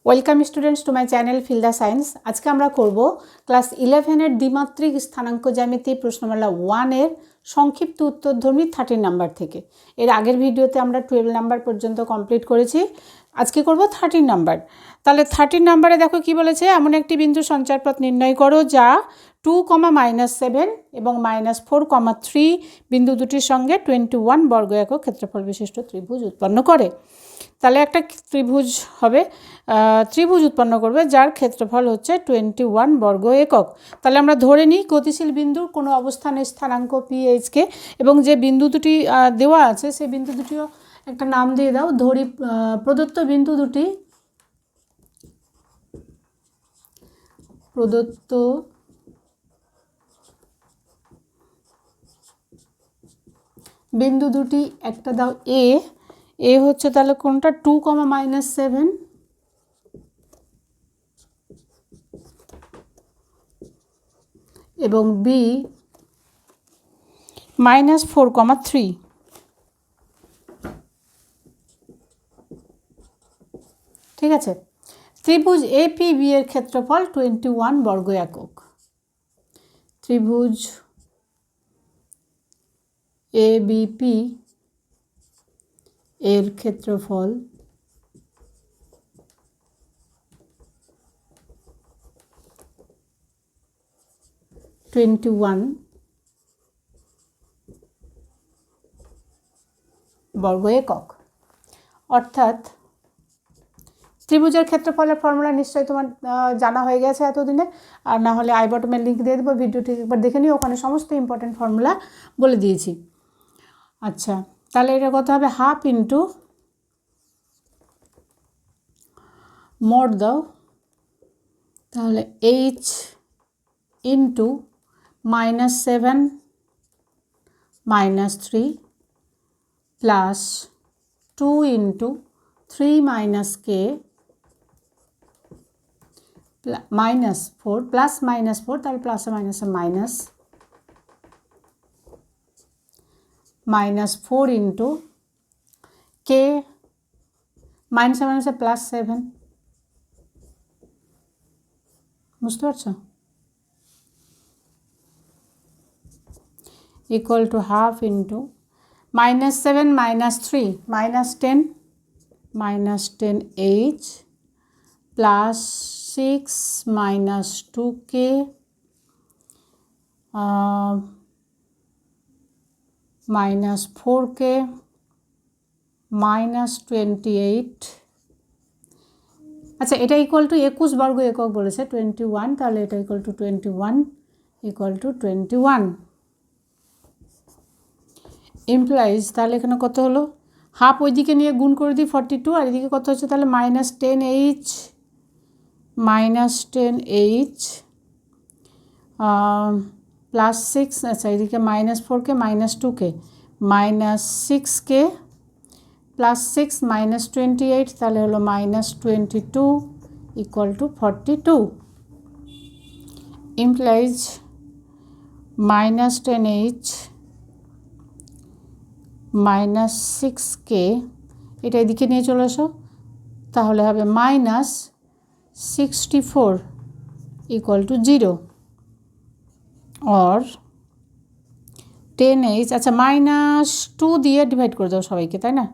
Welcome students to my channel feel the science. আজকে আমরা করব ক্লাস 11-এর দ্বিমাত্রিক স্থানাঙ্ক জ্যামিতি প্রশ্নমালা 1-এর সংক্ষিপ্ত উত্তরধর্মী 13 নাম্বার থেকে। এর আগের ভিডিওতে আমরা 12 নাম্বার পর্যন্ত কমপ্লিট করেছি, আজকে করব 13 নাম্বার। তাহলে 13 নাম্বারে দেখো কি বলেছে, এমন একটি বিন্দু সঞ্চারপথ নির্ণয় করো যা 2,-7 এবং -4,3 বিন্দু দুটির সঙ্গে 21 বর্গ একক ক্ষেত্রফল বিশিষ্ট ত্রিভুজ উৎপন্ন করে। তাহলে একটা ত্রিভুজ হবে, ত্রিভুজ উৎপন্ন করবে যার ক্ষেত্রফল হচ্ছে 21 বর্গ একক। তাহলে আমরা ধরে নিই গতিশীল বিন্দুর কোনো অবস্থানের স্থানাঙ্ক পিএইচকে, এবং যে বিন্দু দুটি দেওয়া আছে সেই বিন্দু দুটিও একটা নাম দিয়ে দাও। ধরি প্রদত্ত বিন্দু দুটি একটা দাও এ হচ্ছে তাহলে কোনটা 2,-7 এবং বি -4,3। ঠিক আছে, ত্রিভুজ এপিবি এর ক্ষেত্রফল 21 বর্গ একক। ত্রিভুজ এবিপি এর ক্ষেত্রফল 21 বর্গ একক। অর্থাৎ ত্রিভুজের ক্ষেত্রফলের ফর্মুলা নিশ্চয়ই তোমার জানা হয়ে গেছে এতদিনে, আর না হলে আই বটমের লিঙ্ক দিয়ে দেবো, ভিডিওটি একবার দেখে নিও, ওখানে সমস্ত ইম্পর্টেন্ট ফর্মুলা বলে দিয়েছি। আচ্ছা, তাহলে এটা কত হবে, হাফ ইন্টু মোড দাও, তাহলে H into -7 -3 plus 2 into 3 - k -4 plus -4, তাহলে প্লাসে মাইনাসে -4 ইন্টু কে -7 +7, বুঝতে পারছো, equal to half into -7 -3 -10 -10h plus 6 -2k -4k -28। আচ্ছা, এটা ইকুয়াল টু 21 বর্গ একক বলেছে 21, তাহলে এটা ইকুয়াল টু 21 ইমপ্লাইজ, তাহলে এখানে কত হলো, হাফ ওইদিকে নিয়ে গুণ করে দিই 42, আর এদিকে কত হচ্ছে তাহলে -10h প্লাস 6, আচ্ছা এদিকে -4k -2k -6k প্লাস 6 -28, তাহলে হলো -22 equal to 42 implies -10h -6k, এটা এদিকে নিয়ে চলে আসো, তাহলে হবে -64 ইকুয়াল টু 0 অর 10h। আচ্ছা, -2 দিয়ে ডিভাইড করে দাও সবাইকে, তাই না,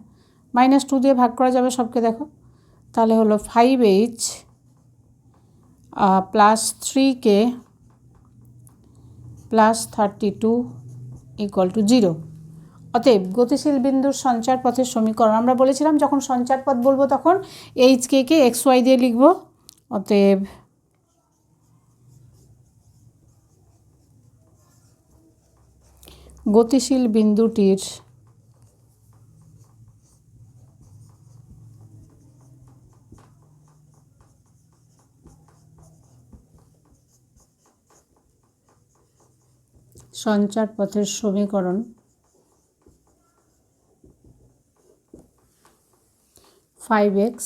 -2 দিয়ে ভাগ করা যাবে সবকে, দেখো তাহলে হলো 5h plus 3k plus 32 equal to 0। অতএব গতিশীল বিন্দুর সঞ্চার পথের সমীকরণ, আমরা বলেছিলাম যখন সঞ্চার পথ বলবো তখন এইচকে xy দিয়ে লিখব। অতএব গতিশীল বিন্দুটির সঞ্চার পথের সমীকরণ 5x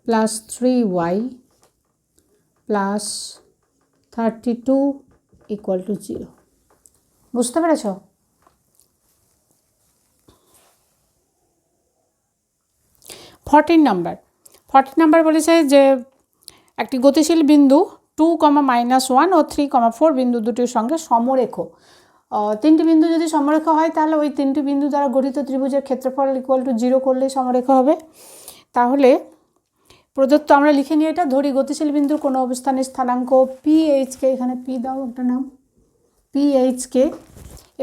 plus 3y plus 32 equal to 0। বুঝতে পেরেছ? 14 নাম্বার, 40 নাম্বার বলেছে যে একটি গতিশীল বিন্দু 2,-1 ও 3,4 বিন্দু দুটির সঙ্গে সমরেখ। তিনটি বিন্দু যদি সমরেখ হয় তাহলে ওই তিনটি বিন্দু দ্বারা গঠিত ত্রিভুজের ক্ষেত্রফল =0 করলেই সমরেখ হবে। তাহলে প্রদত্ত আমরা লিখে নিই, এটা ধরি গতিশীল বিন্দুর কোনো অবস্থানের স্থানাঙ্ক PH-কে, এখানে P দাও একটা নাম, PH-কে,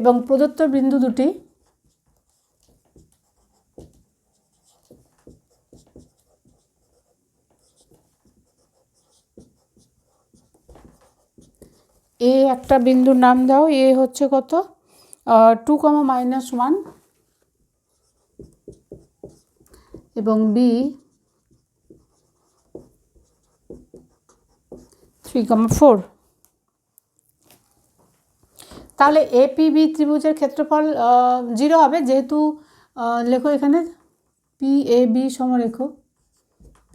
এবং প্রদত্ত বিন্দু দুটি এ একটা বিন্দুর নাম দাও, এ হচ্ছে কত 2,-1 এবং বি 3,4। তাহলে APB ত্রিভুজের ক্ষেত্রফল 0 হবে, যেহেতু লেখো এখানে PAB সমরেখ,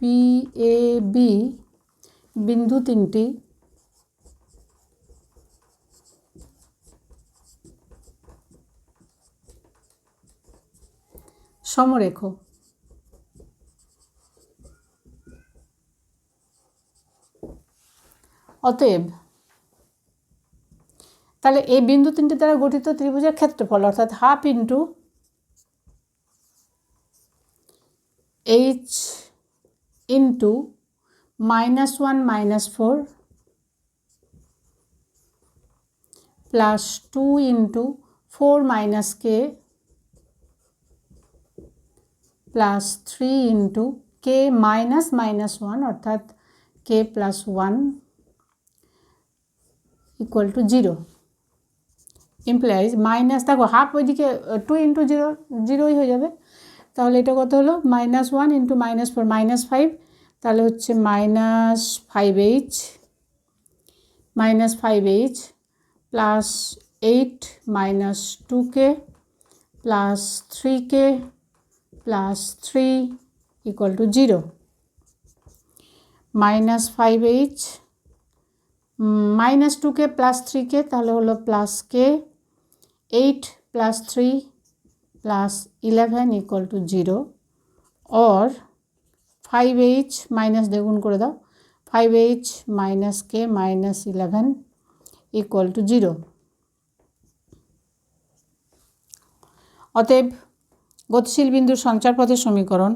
PAB বিন্দু তিনটি সমরেখ। অতএব তাহলে এই বিন্দু তিনটি দ্বারা গঠিত ত্রিভুজের ক্ষেত্রফল অর্থাৎ ½ × H × -1 - 4 plus 2 × 4 - k plus 3 × k -1 অর্থাৎ k + 1 = 0 ইমপ্লাইজ মাইনাস, দেখো হাফ ওইদিকে 2 × 0 0ই হয়ে যাবে। তাহলে এটা কত হলো -1 × -4 -5, তাহলে হচ্ছে -5h plus 8 - 2k plus 3k plus 3 = 0। -5h -2k plus 3k তাহলে হলো প্লাস k, 8 প্লাস 3 প্লাস 11 = 0, और 5h মাইনাস দ্বিগুণ করে দাও, 5h - k - 11 = 0। অতএব গতিশীল বিন্দুর সঞ্চারপথের সমীকরণ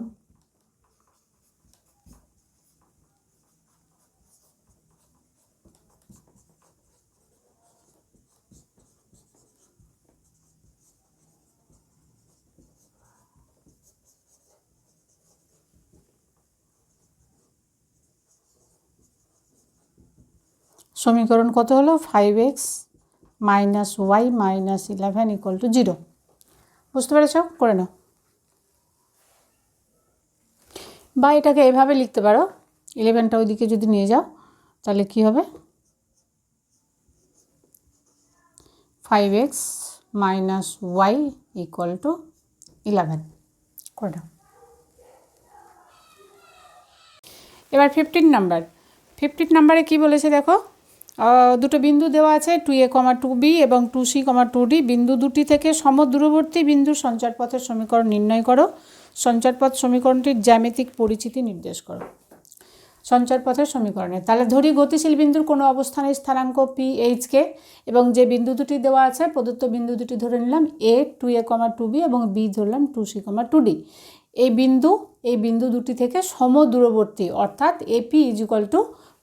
কত হলো 5x - y - 11 = 0। বুঝতে পেরেছ? করে নাও। বা এটাকে এভাবে লিখতে পারো, 11টা ওইদিকে যদি নিয়ে যাও তাহলে কি হবে 5x - y = 11। করে নাও। এবার 15 নাম্বারে কি বলেছে দেখো, দুটো বিন্দু দেওয়া আছে 2a, 2b এবং 2c, 2d। বিন্দু দুটি থেকে সমদূরবর্তী বিন্দুর সঞ্চারপথের সমীকরণ নির্ণয় করো। সঞ্চারপথ সমীকরণটির জ্যামিতিক পরিচিতি নির্দেশ করো। সঞ্চারপথের সমীকরণে তাহলে ধরি গতিশীল বিন্দুর কোনো অবস্থানের স্থানাঙ্ক PH-কে, এবং যে বিন্দু দুটি দেওয়া আছে প্রদত্ত বিন্দু দুটি ধরে নিলাম A 2a, 2b এবং B ধরলাম 2c, 2d। এই বিন্দু দুটি থেকে সমদূরবর্তী অর্থাৎ AP =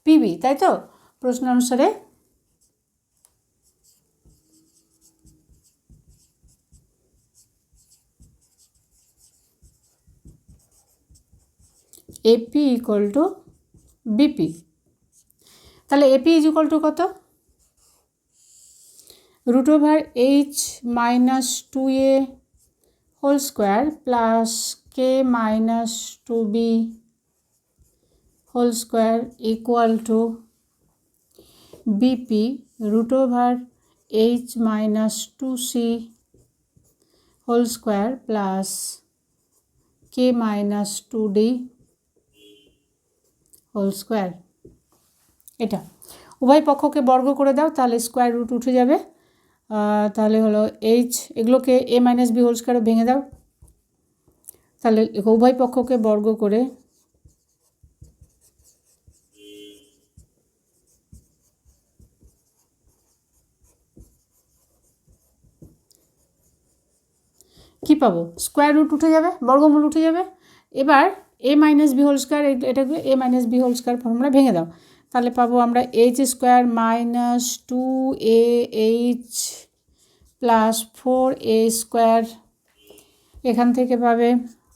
PB, তাই তো? প্রশ্ন অনুসারে AP = BP। তাহলে AP = কত? √h - 2a whole square plus k - 2b whole square = BP √h - 2c whole square plus k - 2d whole square. এটা উভয় পক্ষকে বর্গ করে দাও, তাহলে স্কোয়ার রুট উঠে যাবে। তাহলে হলো h, এগুলোকে a - b হোল স্কোয়ারে ভেঙে দাও, তাহলে উভয় পক্ষকে বর্গ করে কী পাবো, স্কোয়ার রুট উঠে যাবে, বর্গমূল উঠে যাবে। এবার a minus B whole square, এটাকে a minus B whole square formula ভেঙে দাও, তাহলে পাবো আমরা H square minus 2ah plus 4a square, এখান থেকে পাবে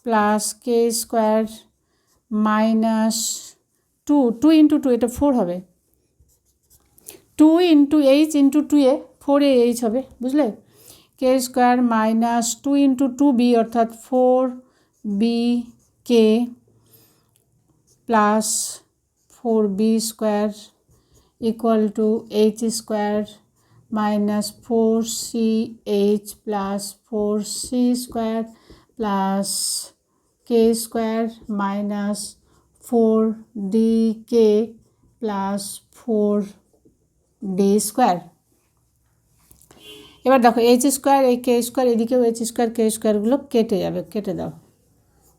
প্লাস কে স্কোয়ার মাইনাস 2 ইন্টু 2, এটা 4 হবে, 2 into H into 2a, 4ah হবে, বুঝলে। কে স্কোয়ার মাইনাস 2 ইন্টু 2b অর্থাৎ 4bk plus 4b square equal two H square minus 4ch plus 4c square plus কে square minus 4dk plus 4d square. এবার দেখো H square, এই কে square, এদিকেও H square কে স্কোয়ারগুলো কেটে যাবে, কেটে দাও,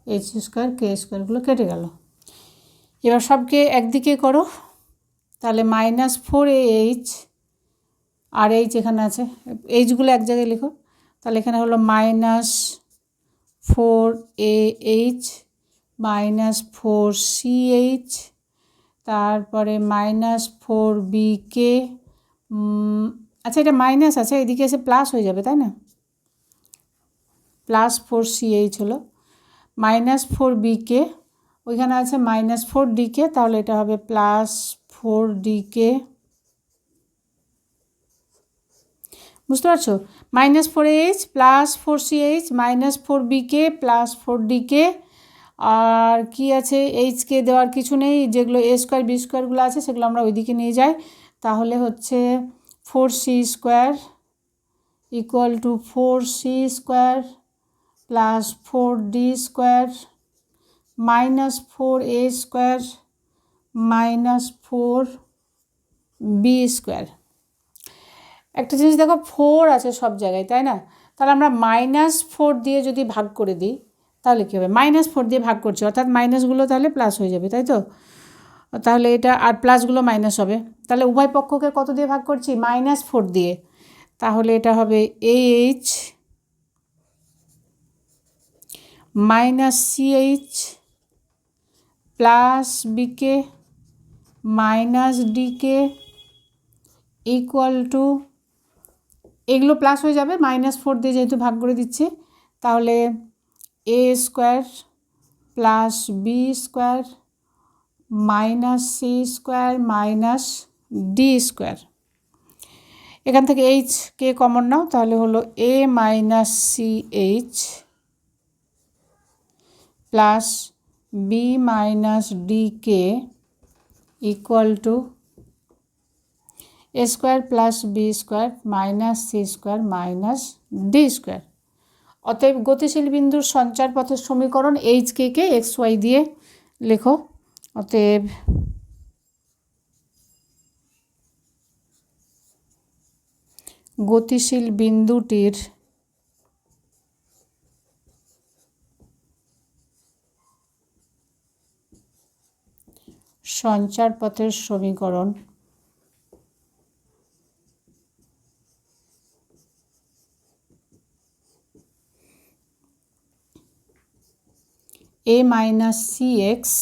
এইচ স্কোয়ার কে স্কোয়ারগুলো কেটে গেল। এবার সবকে একদিকে করো, তাহলে মাইনাস 4ah আর এইচ এখানে আছে, এইচগুলো এক জায়গায় লিখো, তাহলে এখানে হলো মাইনাস 4ah মাইনাস 4ch, তারপরে মাইনাস 4bk, আচ্ছা এটা মাইনাস আছে, এদিকে এসে প্লাস হয়ে যাবে তাই না, প্লাস 4ch হলো, মাইনাস 4bk, ওইখানে আছে মাইনাস 4dk, তাহলে এটা হবে প্লাস 4dk, বুঝতে পারছো, minus 4ah plus 4ch minus 4bk plus 4dk, আর কি আছে, এইচকে দেওয়ার কিছু নেই, যেগুলো a স্কোয়ার বি স্কোয়ারগুলো আছে সেগুলো আমরা ওইদিকে নিয়ে যাই, তাহলে হচ্ছে 4c square equal to 4c square plus 4d square minus 4a square minus 4b square. একটা জিনিস দেখো, 4 আছে সব জায়গায় তাই না, তাহলে আমরা মাইনাস 4 দিয়ে যদি ভাগ করে দিই তাহলে কী হবে, মাইনাস 4 দিয়ে ভাগ করছি অর্থাৎ মাইনাসগুলো তাহলে প্লাস হয়ে যাবে, তাই তো, তাহলে এটা আর প্লাসগুলো মাইনাস হবে, তাহলে উভয় পক্ষকে কত দিয়ে ভাগ করছি, মাইনাস 4 দিয়ে, তাহলে এটা হবে ah minus ch plus bk minus dk equal to, এগুলো প্লাস হয়ে যাবে মাইনাস 4 দিয়ে যেহেতু ভাগ করে দিচ্ছি, তাহলে a square plus B square minus C square minus D square, এখান থেকে এইচ কে কমন নাও, তাহলে হলো a minus C H plus B minus D K equal to a square plus B square minus C square minus D square. অতএব গতিশীল বিন্দুর সঞ্চার পথের সমীকরণ এইচ কে কে এক্স ওয়াই দিয়ে লেখো, অতএব গতিশীল বিন্দুটির সঞ্চার পথের সমীকরণ a minus C X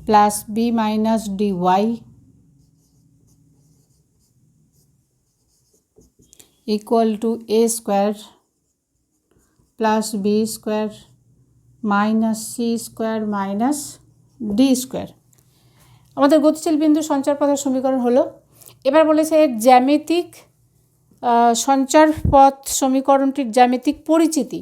plus B minus D Y equal to a square plus B square minus C square minus D square. আমাদের গতিশীল বিন্দু সঞ্চার পথের সমীকরণ হলো। এবার বলেছে এর জ্যামিতিক সঞ্চার পথ সমীকরণটির জ্যামিতিক পরিচিতি।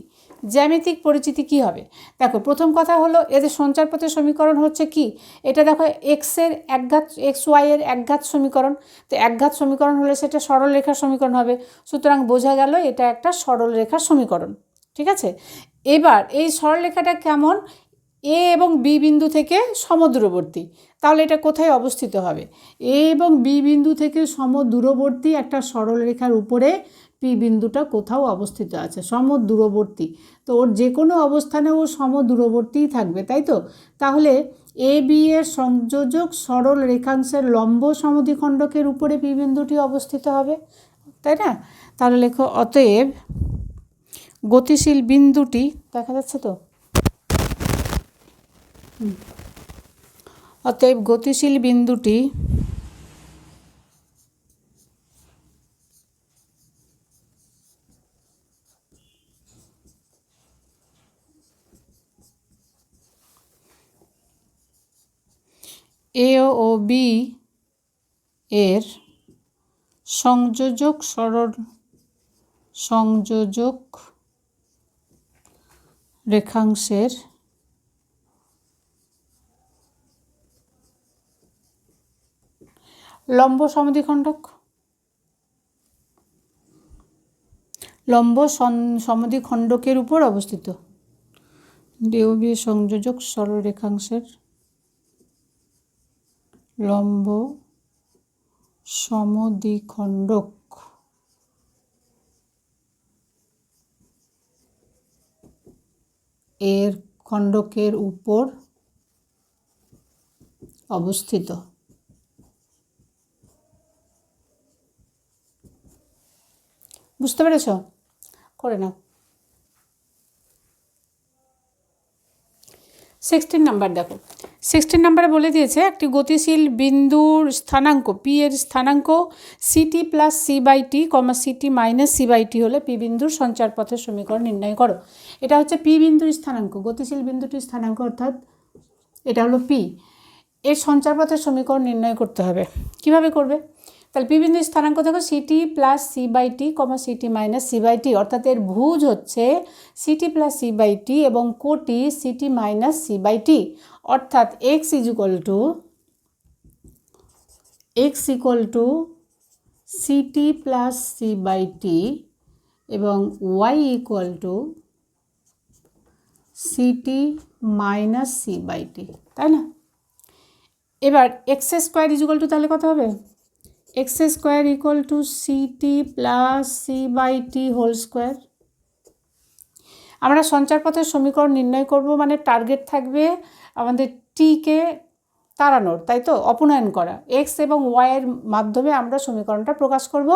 জ্যামিতিক পরিচিতি কী হবে? দেখো, প্রথম কথা হলো এদের সঞ্চার পথের সমীকরণ হচ্ছে কি, এটা দেখো এক্সের একঘাত, এক্স ওয়াইয়ের একঘাত সমীকরণ, তো একঘাত সমীকরণ হলে সেটা সরল রেখার সমীকরণ হবে, সুতরাং বোঝা গেল এটা একটা সরল রেখার সমীকরণ, ঠিক আছে। এবার এই সরলরেখাটা কেমন, এ এবং বি বিন্দু থেকে সমদূরবর্তী, তাহলে এটা কোথায় অবস্থিত হবে? এ এবং বি বিন্দু থেকে সমদূরবর্তী একটা সরলরেখার উপরে পি বিন্দুটা কোথাও অবস্থিত আছে, সমদূরবর্তী, তো ওর যে কোনো অবস্থানে ও সমদূরবর্তীই থাকবে, তাই তো। তাহলে এ বি এর সংযোজক সরল রেখাংশের লম্ব সমদ্বিখণ্ডকের উপরে পি বিন্দুটি অবস্থিত হবে, তাই না। তাহলে লেখো অতএব গতিশীল বিন্দুটি দেখা যাচ্ছে তো, অতএব গতিশীল বিন্দুটি এ ও বি এর সংযোজক রেখাংশের লম্ব সমদ্বিখণ্ডক। লম্ব সমদ্বিখণ্ডকের উপর অবস্থিত। DOB সংযোজক সরলরেখাংশের লম্ব সমদ্বিখণ্ডক এর খণ্ডকের উপর অবস্থিত। বুঝতে পেরেছ? করে নাও। 16 নাম্বার দেখো, 16 নাম্বারে বলে দিয়েছে একটি গতিশীল বিন্দুর স্থানাঙ্ক পি এর স্থানাঙ্ক c t plus C by t comma c t minus C by t হলে পি বিন্দুর সঞ্চারপথের সমীকরণ নির্ণয় করো। এটা হচ্ছে পি বিন্দুর স্থানাঙ্ক, গতিশীল বিন্দুটির স্থানাঙ্ক অর্থাৎ এটা হলো পি, এর সঞ্চারপথের সমীকরণ নির্ণয় করতে হবে। কিভাবে করবে? তাহলে পি বিন্দুর স্থানাঙ্ক দেখো c t plus C by t comma c t minus C by t, অর্থাৎ এর ভুজ হচ্ছে c t plus C by t এবং কোটি c t minus C by t, অর্থাৎ x equal to city plus C by t এবং y equal to city minus C by t, তাই না? এবার এক্স স্কোয়ার ইকুয়াল টু তাহলে কত হবে? X square equal to city plus C by T whole square. আমরা সঞ্চারপথের সমীকরণ নির্ণয় করব, মানে টার্গেট থাকবে আমাদের টিকে তাড়ানোর, তাই তো, অপনয়ন করা। এক্স এবং ওয়াইয়ের মাধ্যমে আমরা সমীকরণটা প্রকাশ করব,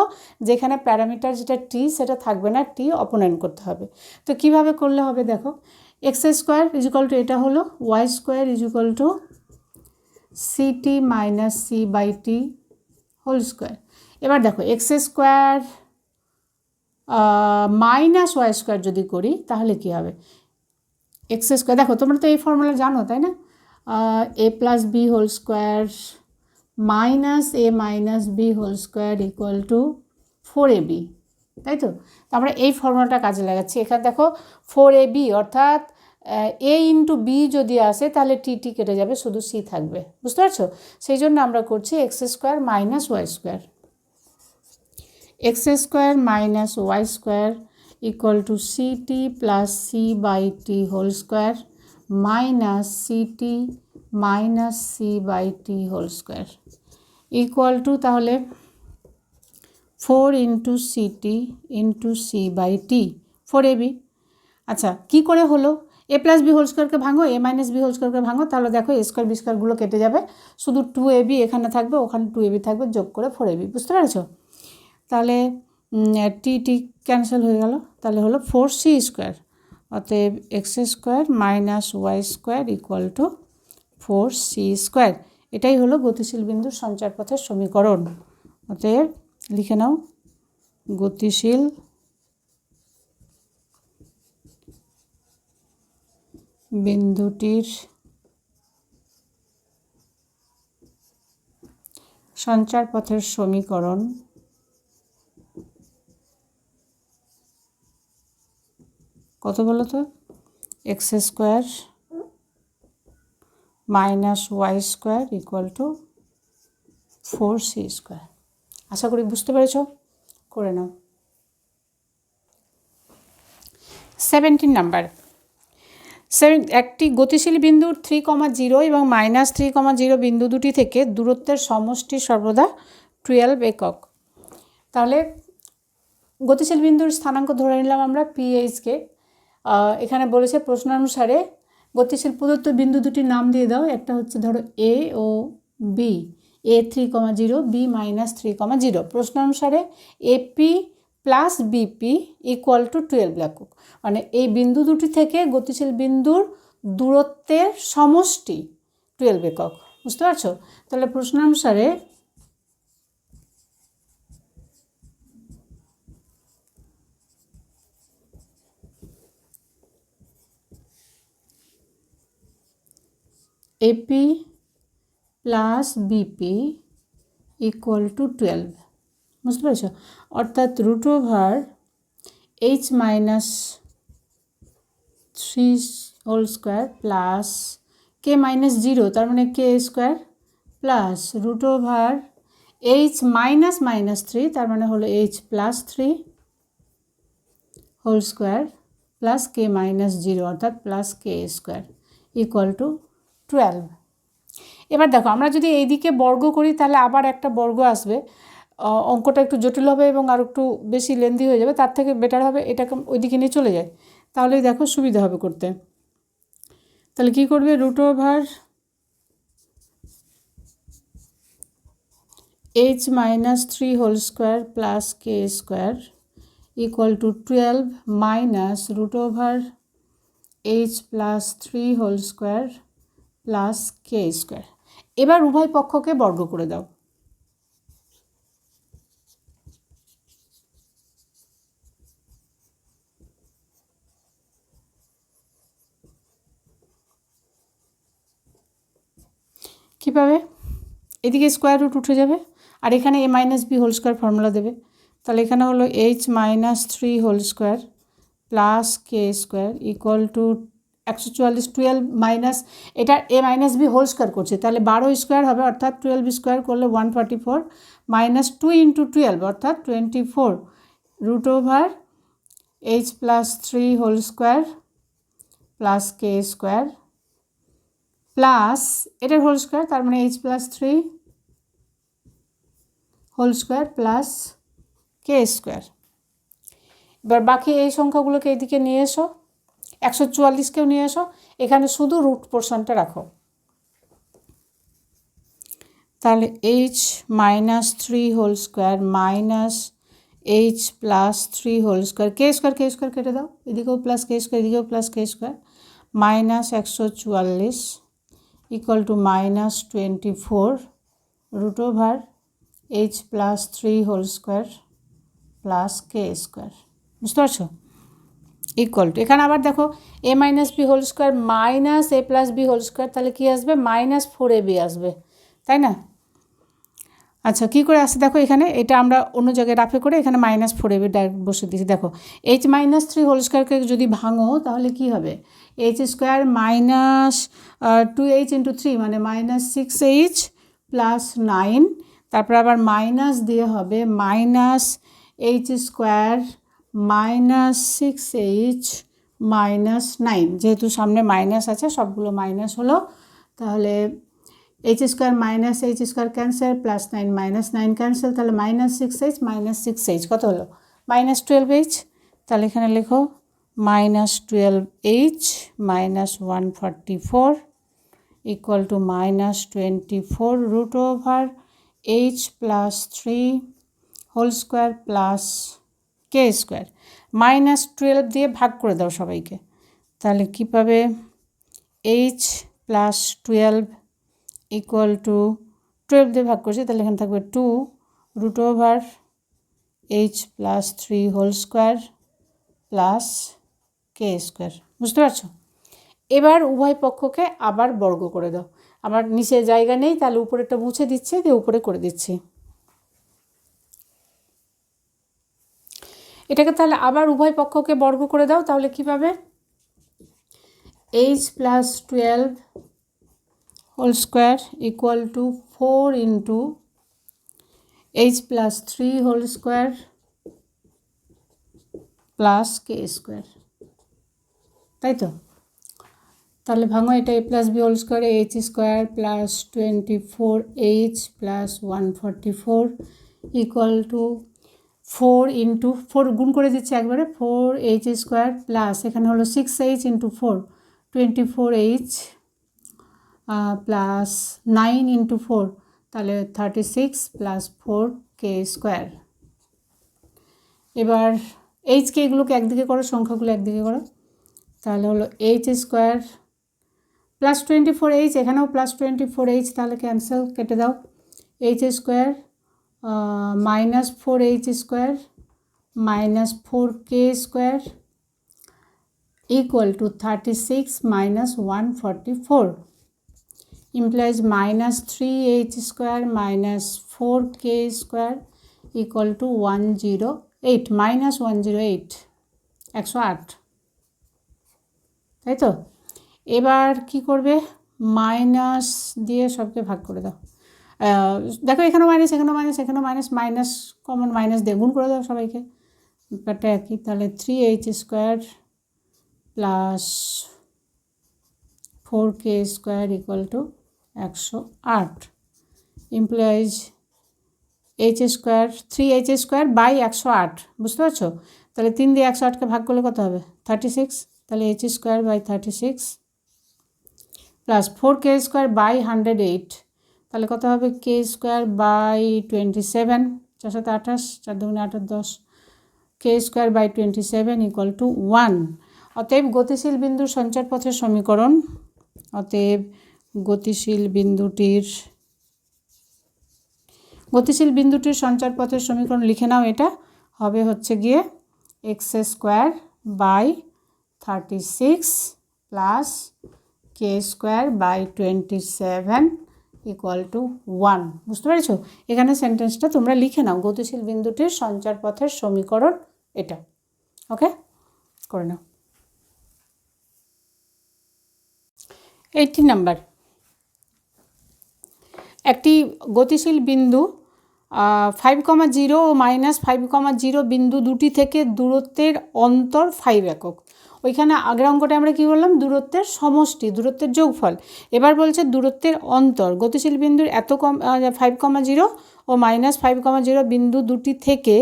যেখানে প্যারামিটার যেটা টি সেটা থাকবে না, টি অপনয়ন করতে হবে। তো কিভাবে করলে হবে দেখো, এক্স স্কোয়ার ইকুয়াল টু এটা হলো Y square equal to city minus C by T whole square. এবার দেখো X square minus Y square যদি করি তাহলে কি হবে? এক্স স্কোয়ার দেখো তোমরা তো এই ফর্মুলা জানো, তাই না? A plus b whole square minus A minus B whole square equal to 4ab, তাই তো? আমরা এই ফর্মুলাটা কাজে লাগাচ্ছি। এখানে দেখো 4ab অর্থাৎ এ ইন্টু বি যদি আসে তাহলে টি কেটে যাবে, শুধু সি থাকবে। বুঝতে পারছো? সেই জন্য আমরা করছি X square minus Y square, X square minus Y square equal to city plus C by T whole square minus CT minus C by T whole square equal to তাহলে 4 into CT into C by T 4ab। আচ্ছা কী করে হলো? এ plus b whole স্কোয়ারকে ভাঙো, এ minus B whole স্কোয়ারকে ভাঙো, তাহলে দেখো এ স্কোয়ার বি স্কোয়ারগুলো কেটে যাবে, শুধু 2ab এখানে থাকবে, ওখানে 2ab থাকবে, যোগ করে 4ab। বুঝতে পেরেছো? তাহলে টি ক্যান্সেল হয়ে গেল, তাহলে হলো 4c স্কোয়ার। অতএব X square minus Y square equal to 4c square. এটাই হলো গতিশীল বিন্দুর সঞ্চারপথের সমীকরণ। অতএব লিখে নাও, গতিশীল বিন্দুটির সঞ্চারপথের সমীকরণ কত বলো তো? X square minus Y square equal to 4c square. আশা করি বুঝতে পেরেছ, করে নাও। 17 নাম্বার, একটি গতিশীল বিন্দুর 3,0 এবং -3,0 বিন্দু দুটি থেকে দূরত্বের সমষ্টি সর্বদা 12 একক। তাহলে গতিশীল বিন্দুর স্থানাঙ্ক ধরে নিলাম আমরা পিএইচকে। এখানে বলেছে প্রশ্নানুসারে গতিশীল প্রদত্ত বিন্দু দুটির নাম দিয়ে দাও। একটা হচ্ছে ধরো এ ও বি, এ 3,0 বি -3,0। প্রশ্নানুসারে AP plus BP equal to 12 একক, মানে এই বিন্দু দুটি থেকে গতিশীল বিন্দুর দূরত্বের সমষ্টি 12 একক। বুঝতে পারছো? তাহলে প্রশ্নানুসারে AP plus BP equal to 12, বুঝতে পেরেছো? অর্থাৎ root over H minus 3 whole square plus k minus 0, তার মানে k square plus root over H minus minus 3, তার মানে হলো h plus 3 whole square plus k minus 0 অর্থাৎ plus K square equal to 12। এবার দেখো, আমরা যদি এই দিকে বর্গ করি তাহলে আবার একটা বর্গ আসবে, অঙ্কটা একটু জটিল হবে এবং আর একটু বেশি লেন্দি হয়ে যাবে। তার থেকে বেটার হবে এটাকে ওই দিকে নিয়ে চলে যায়, তাহলেই দেখো সুবিধা হবে করতে। তাহলে কি করবে, root over H minus 3 whole square plus K square equal to 12 minus root over H plus 3 whole square plus K square. এবার উভয় পক্ষকে বর্গ করে দাও। কীভাবে? এদিকে স্কোয়ার রুট উঠে যাবে আর এখানে a minus B whole square formula দেবে। তাহলে এখানে হলো h minus 3 whole square plus K square equal to 144, 12 minus এটা a minus B whole square করছে, তাহলে 12 স্কোয়ার হবে অর্থাৎ 12 স্কোয়ার করলে 144 মাইনাস 2 ইন্টু 12 অর্থাৎ 24 root over H plus 3 whole square plus কে স্কোয়ার প্লাস এটার হোল স্কোয়ার, তার মানে h plus 3 whole square plus কে স্কোয়ার। এবার বাকি এই সংখ্যাগুলোকে এদিকে নিয়ে এসো, 144কেও নিয়ে এসো, এখানে শুধু রুট পোর্শনটা রাখো। তাহলে h minus 3 whole square minus h plus 3 whole square k square কেটে দাও, এদিকেও প্লাস কে স্কোয়ার এদিকেও plus K square minus 144 equal to minus 24 root over H plus 3 whole square plus K square. বুঝতে পারছো? ইকুয়াল টু এখানে আবার দেখো a minus B whole square minus a plus b whole square, তাহলে কী আসবে, minus 4ab আসবে, তাই না? আচ্ছা, কী করে আসছে দেখো, এখানে এটা আমরা অন্য জায়গায় রাফে করে এখানে মাইনাস 4ab ডাইরেক্ট বসে দিয়েছি। দেখো এইচ মাইনাস 3 হোল স্কোয়ারকে যদি ভাঙো তাহলে কি হবে, H square minus 2h into 3 মানে মাইনাস 6h প্লাস 9, তারপর আবার মাইনাস দিয়ে হবে minus H square minus 6h minus 9, যেহেতু সামনে মাইনাস আছে সবগুলো মাইনাস হলো, তাহলে H square minus H square cancel plus 9 minus 9 cancel, তাহলে মাইনাস 6h কত হলো, মাইনাস 12h। তাহলে এখানে লেখো minus 12h minus 144 equal to minus 24 root over H plus 3 whole square plus K square. Minus 12 দিয়ে ভাগ করে দাও সবাইকে, তাহলে কী পাবে, এইচ প্লাস 12 ইকুয়াল টু 12 দিয়ে ভাগ করছি, তাহলে এখানে থাকবে 2 root over H plus 3 whole square plus কে স্কোয়ার। বুঝতে পারছো? এবার উভয় পক্ষকে আবার বর্গ করে দাও। আমার নিচে জায়গা নেই, তাহলে উপরেরটা মুছে দিচ্ছি, দিয়ে উপরে করে দিচ্ছি। এটাকে তাহলে আবার উভয় পক্ষকে বর্গ করে দাও, তাহলে কী পাবে, h plus 12 whole square equal to 4 into h plus 3 whole square plus K square, তাই তো? তাহলে ভাঙো, এটা a plus b whole square h square plus 24h plus 144 equal to 4 into 4 গুণ করে দিচ্ছি একবারে, 4h স্কোয়ার প্লাস এখানে হলো 6h into 4 24h plus 9 into 4 তাহলে 36 প্লাস 4 কে স্কোয়ার। এবার এইচকে এগুলোকে একদিকে করো, সংখ্যাগুলো একদিকে করো, তাহলে হলো এইচ স্কোয়ার প্লাস 24h, এখানেও প্লাস 24h, তাহলে ক্যান্সেল, কেটে দাও। H square minus 4h square minus 4k square equal to 36 minus 144 implies minus 3h square minus 4k square equal to 108 minus 108 108, তাই তো। এবার কি করবে, মাইনাস দিয়ে সবকে ভাগ করে দাও। দেখো এখানেও মাইনাস, এখানেও মাইনাস, এখানেও মাইনাস, মাইনাস কমন, মাইনাস দিয়ে গুণ করে দাও সবাইকে, ব্যাপারটা একই। তাহলে 3h square plus 4k square equal to 108 implies H square 3h square by 108, বুঝতে পারছো। তাহলে 3 দিয়ে 108কে ভাগ করলে কত হবে, 36, তাহলে H square by 36 plus 4k square by 108, তাহলে কত হবে, k square by 27, 4 7 28, 4 2 8 10, k square by 27 equal to 1। অতএব গতিশীল বিন্দুর সঞ্চারপথের সমীকরণ, অতএব গতিশীল বিন্দুটির সঞ্চারপথের সমীকরণ লিখে নাও। এটা হবে হচ্ছে গিয়ে X square by 36 plus K square by 27 equal to 1, বুঝতে পেরেছো। এখানে সেন্টেন্সটা তোমরা লিখে নাও, গতিশীল বিন্দুটির সঞ্চারপথের সমীকরণ এটা। ওকে, করে নাও। 18 নাম্বার, একটি গতিশীল বিন্দু 5,0 ও -5,0 বিন্দু দুটি থেকে দূরত্বের অন্তর 5 একক। ওইখানে আগের অঙ্কটা আমরা কী বললাম, দূরত্বের সমষ্টি, দূরত্বের যোগফল। এবার বলছে দূরত্বের অন্তর, গতিশীল বিন্দুর 5,0 ও -5,0 বিন্দু দুটি থেকে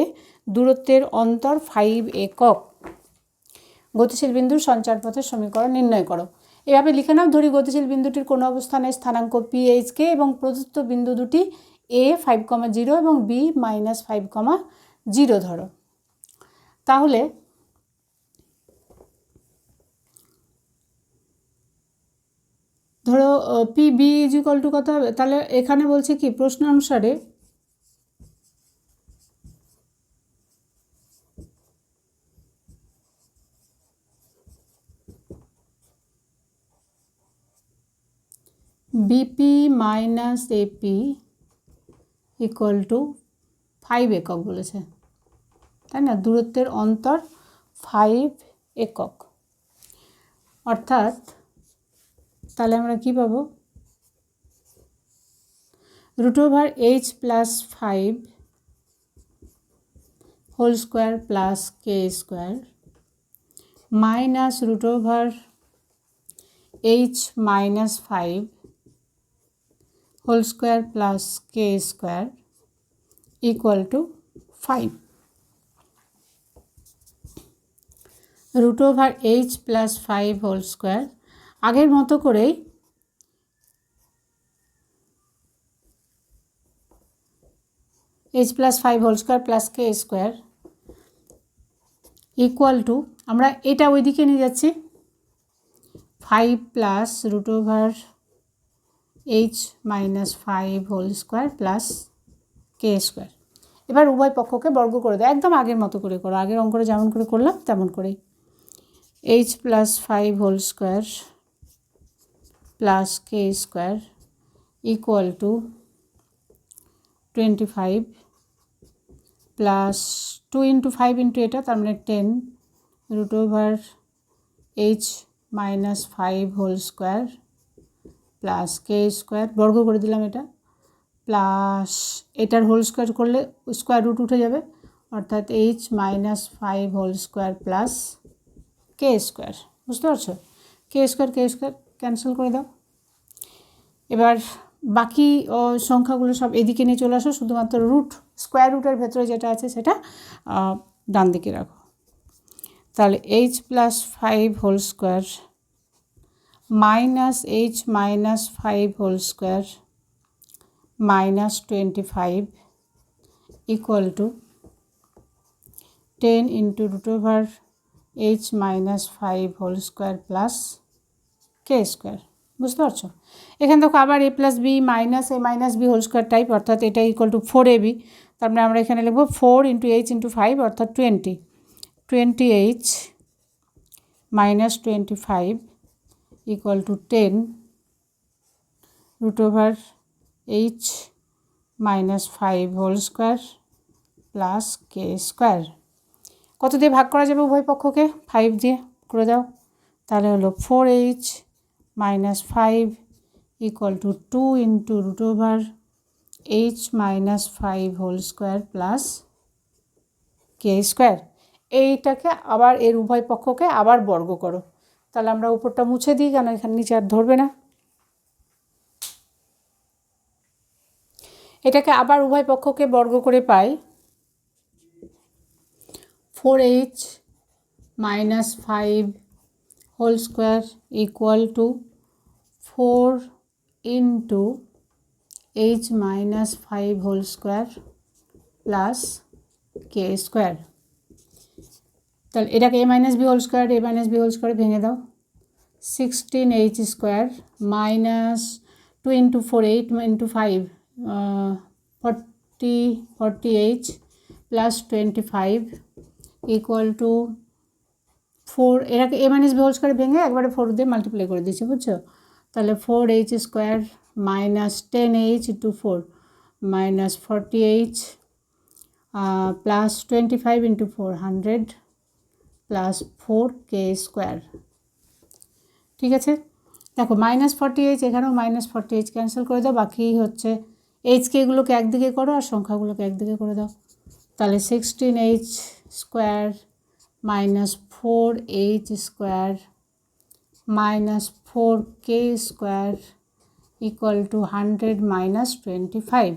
দূরত্বের অন্তর 5 একক। গতিশীল বিন্দুর সঞ্চারপথের সমীকরণ নির্ণয় করো। এভাবে লিখে নাও। ধরি গতিশীল বিন্দুটির কোনো অবস্থানে স্থানাঙ্ক PHকে এবং প্রদত্ত বিন্দু দুটি A 5,0 এবং B -5,0 ধরো। তাহলে ধরো PB ইকুয়াল টু কত হবে, তাহলে এখানে বলছে কি প্রশ্ন অনুসারে BP minus AP equal to 5 একক বলেছে, তাই না। দূরত্বের অন্তর 5 একক, অর্থাৎ তাহলে আমরা কি পাবো, √h plus 5 whole square plus K square minus √h minus 5 whole square plus K square equal to 5। √h plus 5 whole square আগের মতো করেই h plus 5 whole square plus K square equal to, আমরা এটা ওইদিকে নিয়ে যাচ্ছি, 5 plus √h minus 5 whole square plus কে square. এবার উভয় পক্ষকে বর্গ করে দাও, একদম আগের মতো করে করো, আগের অঙ্কটা যেমন করে করলাম তেমন করেই। h plus 5 whole square plus K square equal to 25 plus 2 × 5 × এটা, তার মানে 10 √h minus 5 whole square plus কে স্কোয়ার, বর্গ করে দিলাম এটা, প্লাস এটার হোল স্কোয়ার করলে স্কোয়ার রুট উঠে যাবে, অর্থাৎ h minus 5 whole square plus কে স্কোয়ার, বুঝতে পারছো। কে স্কোয়ার ক্যান্সেল করে দাও। এবার বাকি সংখ্যাগুলো সব এদিকে নিয়ে চলে আসো, শুধুমাত্র স্কোয়ার রুটের ভেতরে যেটা আছে সেটা ডান দিকে রাখো। তাহলে h plus 5 whole square minus h minus 5 whole square minus 25 equal to 10 into root over h minus 5 whole square plus K square. বুঝতে পারছো? এখানে দেখো আবার a plus B minus A minus B whole square type, অর্থাৎ এটা equal to 4ab। তার মানে আমরা এখানে লিখব 4 ইন্টু h ইন্টু 5 অর্থাৎ 20h minus 25 equal to 10 root over h minus 5 whole square plus K square. কত দিয়ে ভাগ করা যাবে উভয় পক্ষকে? 5 দিয়ে করে দাও। তাহলে হলো 4h minus 5 equal to 2 into root over h minus 5 whole square plus K square. এইটাকে আবার এর উভয় পক্ষকে আবার বর্গ করো। তাহলে আমরা উপরটা মুছে দিই, কেন এখানে নিচে আর ধরবে না। এটাকে আবার উভয় পক্ষকে বর্গ করে পাই 4h minus 5 whole square equal to 4 into h minus 5 whole square plus K square. তাহলে এটাকে a minus B whole square a minus B whole স্কোয়ারে ভেঙে দাও। 16h square minus 2 into 4 8 into 5 40h plus 25 equal to 4। এটাকে a minus B whole স্কোয়ারে ভেঙে একবারে 4 দিয়ে মাল্টিপ্লাই করে দিচ্ছি, বুঝছো? তাহলে 4h square minus 10h into 4 minus 40h plus 25 into 4 100 plus 4k square. ঠিক আছে, দেখো মাইনাস 40h, এখানেও মাইনাস 40h ক্যান্সেল করে দাও। বাকি হচ্ছে এইচকে এগুলোকে একদিকে করো আর সংখ্যাগুলোকে একদিকে করে দাও। তাহলে 16h square minus 4h square minus 4k square equal two 100 minus 25।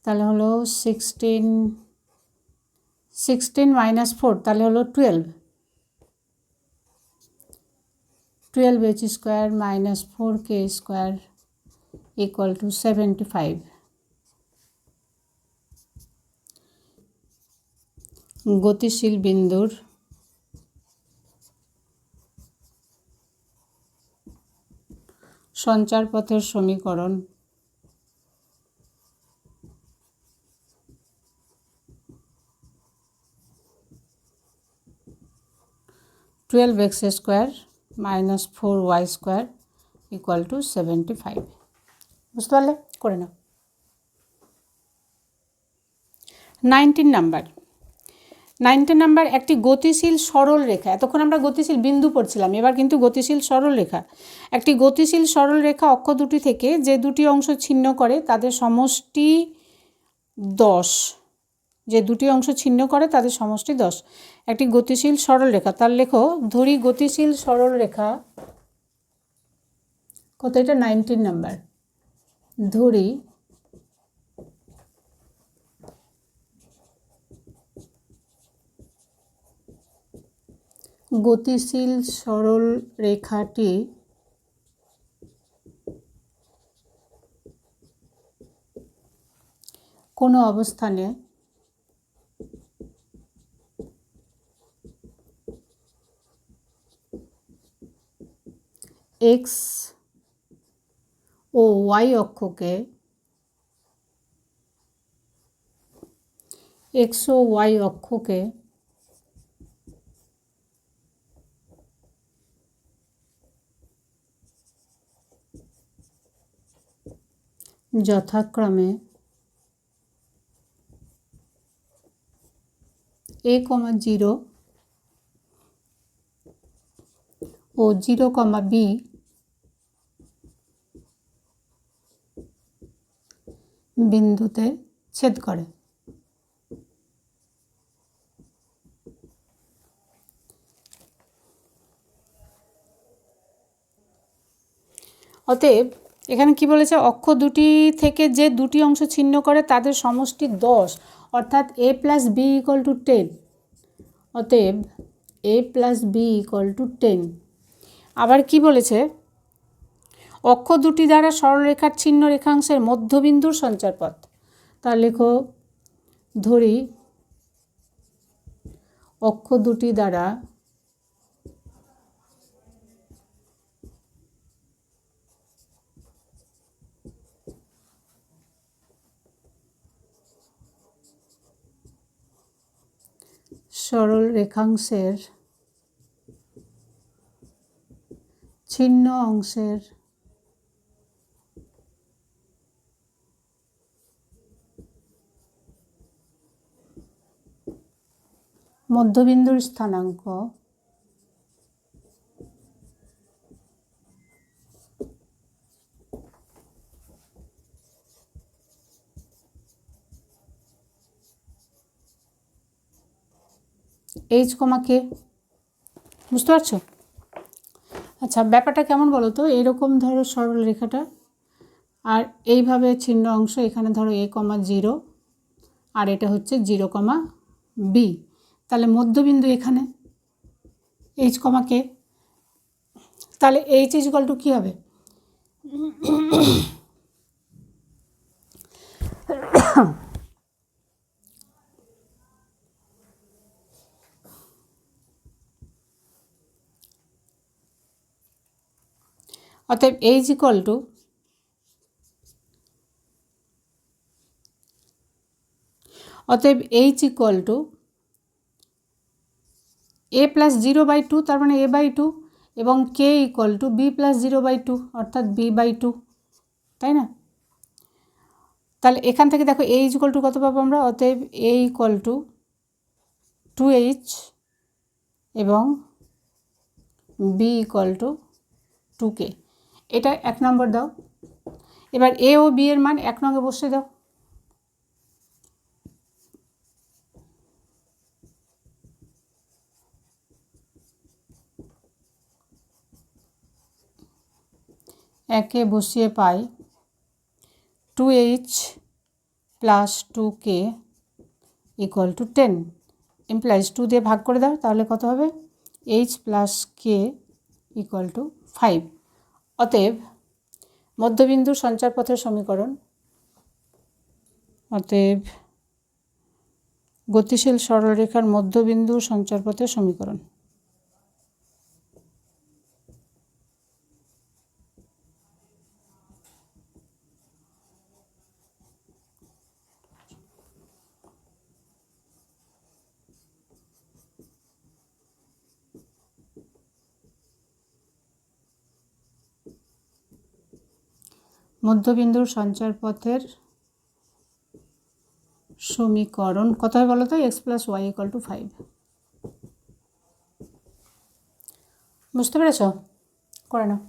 তাহলে হলো 16 মাইনাস 4 তাহলে হলো 12h square minus 4k square equal two 75। গতিশীল বিন্দুর সঞ্চারপথের সমীকরণ twelve x square minus 4y square equal two 75। বুঝতে পারলে? করে নাও। 19 নাম্বার একটি গতিশীল সরল রেখা। এতক্ষণ আমরা গতিশীল বিন্দু পড়ছিলাম, এবার কিন্তু গতিশীল সরল রেখা। একটি গতিশীল সরল রেখা অক্ষ দুটি থেকে যে দুটি অংশ ছিন্ন করে তাদের সমষ্টি 10। যে দুটি অংশ ছিন্ন করে তাদের সমষ্টি 10। একটি গতিশীল সরল রেখা, তার লেখো ধরি গতিশীল সরল রেখা কত? এটা 19 নাম্বার। ধরি গতিশীল সরল রেখাটি কোনো অবস্থানে এক্স ও ওয়াই অক্ষকে যথাক্রমে a,0 ও 0,b বিন্দুতে ছেদ করে। অতএব এখানে কি বলেছে? অক্ষ দুটি থেকে যে দুটি অংশ ছিন্ন করে তাদের সমষ্টি 10, অর্থাৎ a plus B equal to 10। অতএব a plus B equal to 10। আবার কি বলেছে? অক্ষ দুটি দ্বারা সরলরেখার ছিন্ন রেখাংশের মধ্যবিন্দুর সঞ্চারপথ। তার লেখো ধরি অক্ষ দুটি দ্বারা সরল রেখাংশের ছিন্ন অংশের মধ্যবিন্দুর স্থানাঙ্ক এইচ কমা কে। বুঝতে পারছো? আচ্ছা, ব্যাপারটা কেমন বলো তো? এরকম ধরো সরল রেখাটা, আর এইভাবে ছিন্ন অংশ, এখানে ধরো a, 0, আর এটা হচ্ছে 0, b। তাহলে মধ্যবিন্দু এখানে এইচ কমা কে। তাহলে এইচ ইকুয়াল টু কী হবে? অতএব H equal to a plus 0/2, তার মানে a/2, এবং k equal to b plus 0/2, অর্থাৎ b/2, তাই না? তাহলে এখান থেকে দেখো a ইকুয়াল টু কত পাবো আমরা? অতএব a ইকুয়াল টু 2h এবং b ইকুয়াল টু 2k। এটা 1 নম্বর দাও। এবার a ও b এর মান 1 নঙ্গে বসিয়ে দাও। একে বসিয়ে পাই 2h plus 2k equal to 10, implies 2 দিয়ে ভাগ করে দাও, তাহলে কত হবে? h plus k equal to 5। অতএব মধ্যবিন্দুর সঞ্চারপথের সমীকরণ, অতএব গতিশীল সরলরেখার মধ্যবিন্দুর সঞ্চারপথের সমীকরণ। মধ্যবিন্দুর সঞ্চারপথের সমীকরণ কত হয় বলো তো? x plus Y equal to 5। বুঝতে পেরেছ? করে নাও।